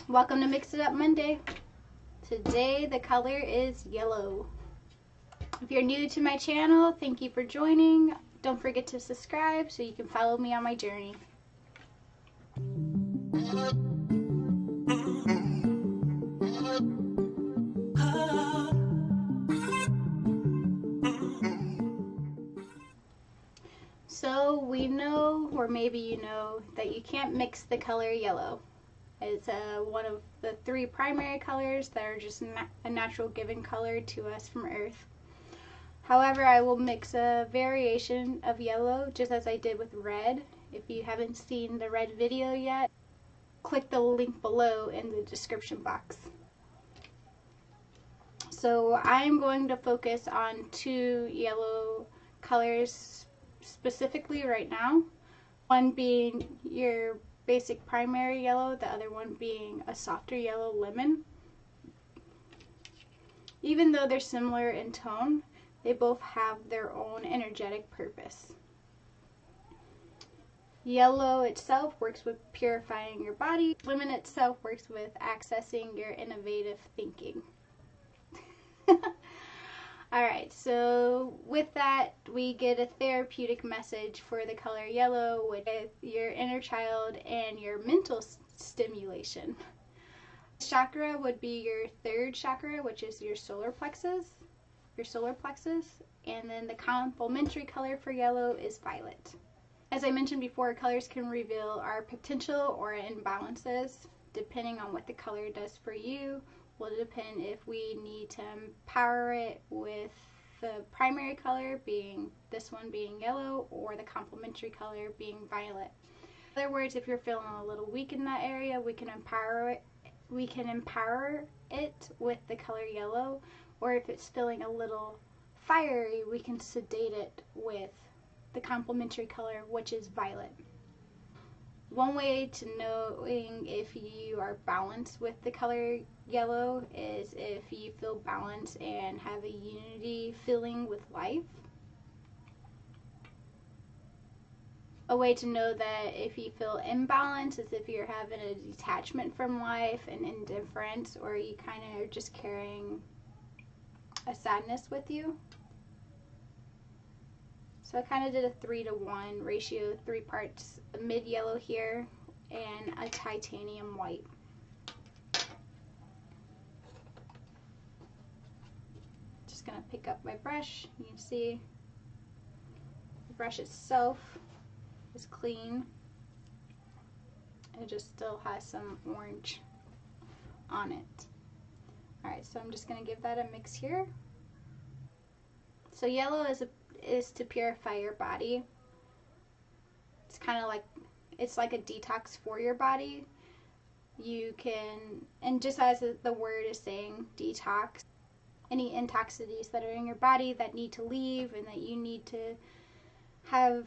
Welcome to Mix It Up Monday. Today the color is yellow. If you're new to my channel, thank you for joining. Don't forget to subscribe so you can follow me on my journey. So we know, or maybe you know, that you can't mix the color yellow. It's one of the three primary colors that are just a natural given color to us from Earth. However, I will mix a variation of yellow just as I did with red. If you haven't seen the red video yet, click the link below in the description box. So I'm going to focus on two yellow colors specifically right now. One being your basic primary yellow, the other one being a softer yellow lemon. Even though they're similar in tone, they both have their own energetic purpose. Yellow itself works with purifying your body. Lemon itself works with accessing your innovative thinking. Alright, so with that, we get a therapeutic message for the color yellow with your inner child and your mental stimulation. Chakra would be your third chakra, which is your solar plexus. And then the complementary color for yellow is violet. As I mentioned before, colors can reveal our potential or imbalances. Depending on what the color does for you will depend if we need to empower it with the primary color, being this one being yellow, or the complementary color being violet. In other words, if you're feeling a little weak in that area, we can empower it with the color yellow, or if it's feeling a little fiery, we can sedate it with the complementary color, which is violet. One way to knowing if you are balanced with the color yellow is if you feel balanced and have a unity feeling with life. A way to know that if you feel imbalanced is if you're having a detachment from life and indifference, or you kind of are just carrying a sadness with you. So I kind of did a 3-to-1 ratio, 3 parts mid yellow here and a titanium white. Just gonna pick up my brush. You can see the brush itself is clean. It just still has some orange on it. Alright, so I'm just gonna give that a mix here. So yellow is to purify your body. It's kind of like, it's like a detox for your body. You can, and just as the word is saying, detox, any intoxicities that are in your body that need to leave and that you need to have,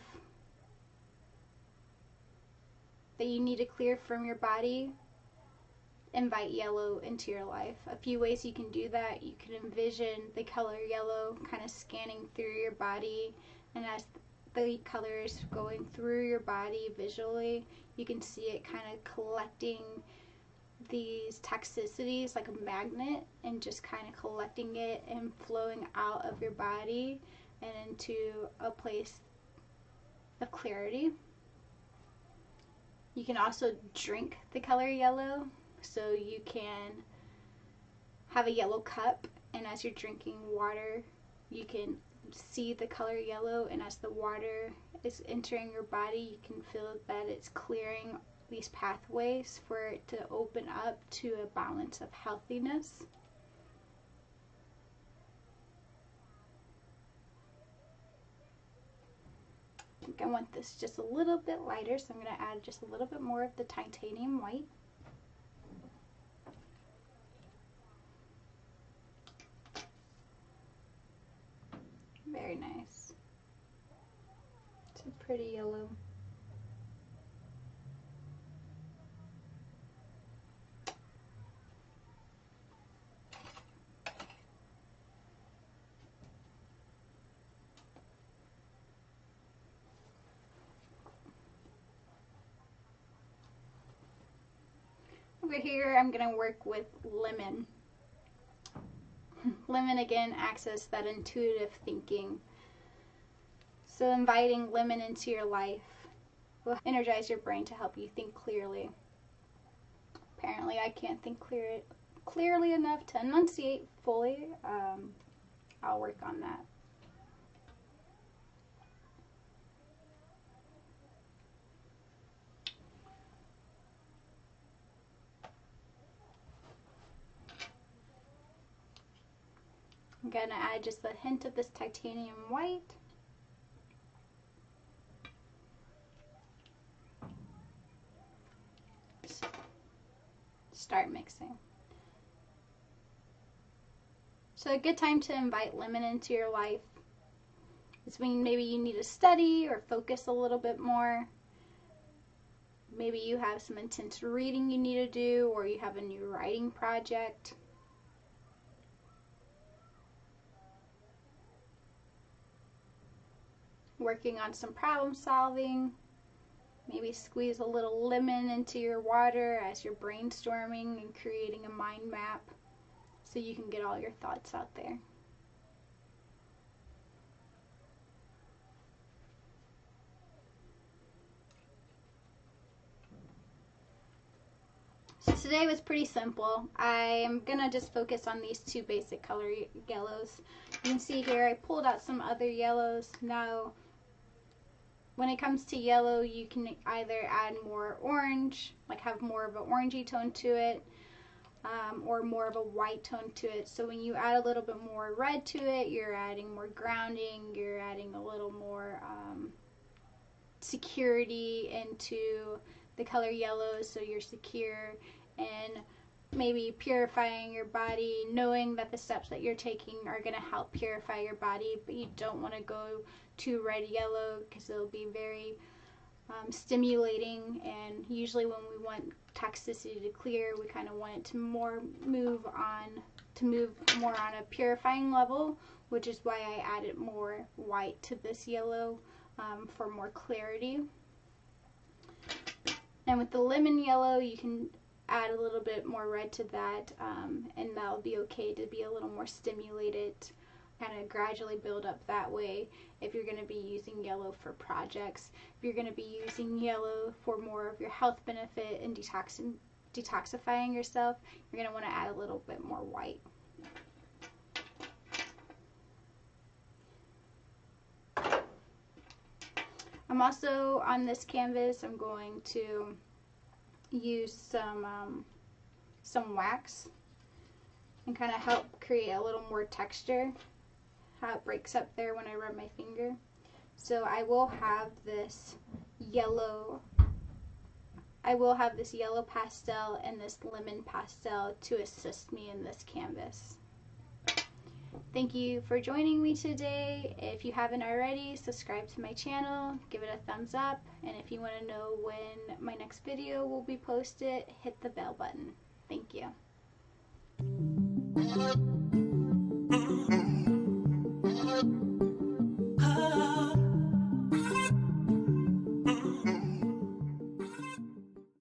that you need to clear from your body, invite yellow into your life. A few ways you can do that: you can envision the color yellow kind of scanning through your body, and as the color is going through your body visually, you can see it kind of collecting these toxicities like a magnet and just kind of collecting it and flowing out of your body and into a place of clarity. You can also drink the color yellow. So you can have a yellow cup, and as you're drinking water, you can see the color yellow, and as the water is entering your body, you can feel that it's clearing these pathways for it to open up to a balance of healthiness. I think I want this just a little bit lighter, so I'm going to add just a little bit more of the titanium white. Very nice. It's a pretty yellow. over here, I'm going to work with lemon. Lemon, again, acts as that intuitive thinking. So inviting lemon into your life will energize your brain to help you think clearly. Apparently, I can't think clearly enough to enunciate fully. I'll work on that. I'm going to add just a hint of this titanium white. Start mixing. So a good time to invite lemon into your life is when maybe you need to study or focus a little bit more. Maybe you have some intense reading you need to do, or you have a new writing project. Working on some problem solving. Maybe squeeze a little lemon into your water as you're brainstorming and creating a mind map so you can get all your thoughts out there. So today was pretty simple. I am going to just focus on these two basic color yellows. You can see here I pulled out some other yellows. Now, when it comes to yellow, you can either add more orange, like have more of an orangey tone to it, or more of a white tone to it. So when you add a little bit more red to it, you're adding more grounding, you're adding a little more security into the color yellow, so you're secure and maybe purifying your body, knowing that the steps that you're taking are going to help purify your body, but you don't want to go too red yellow because it'll be very stimulating, and usually when we want toxicity to clear, we kind of want it to move more on a purifying level, which is why I added more white to this yellow for more clarity. And with the lemon yellow, you can add a little bit more red to that, and that'll be okay to be a little more stimulated, kind of gradually build up that way. If you're going to be using yellow for projects, if you're going to be using yellow for more of your health benefit and detoxifying yourself, you're going to want to add a little bit more white. I'm also, on this canvas, I'm going to use some wax and kind of help create a little more texture, how it breaks up there when I rub my finger. So I will have this yellow pastel and this lemon pastel to assist me in this canvas. Thank you for joining me today. If you haven't already, subscribe to my channel, give it a thumbs up, and if you want to know when my next video will be posted, hit the bell button. Thank you.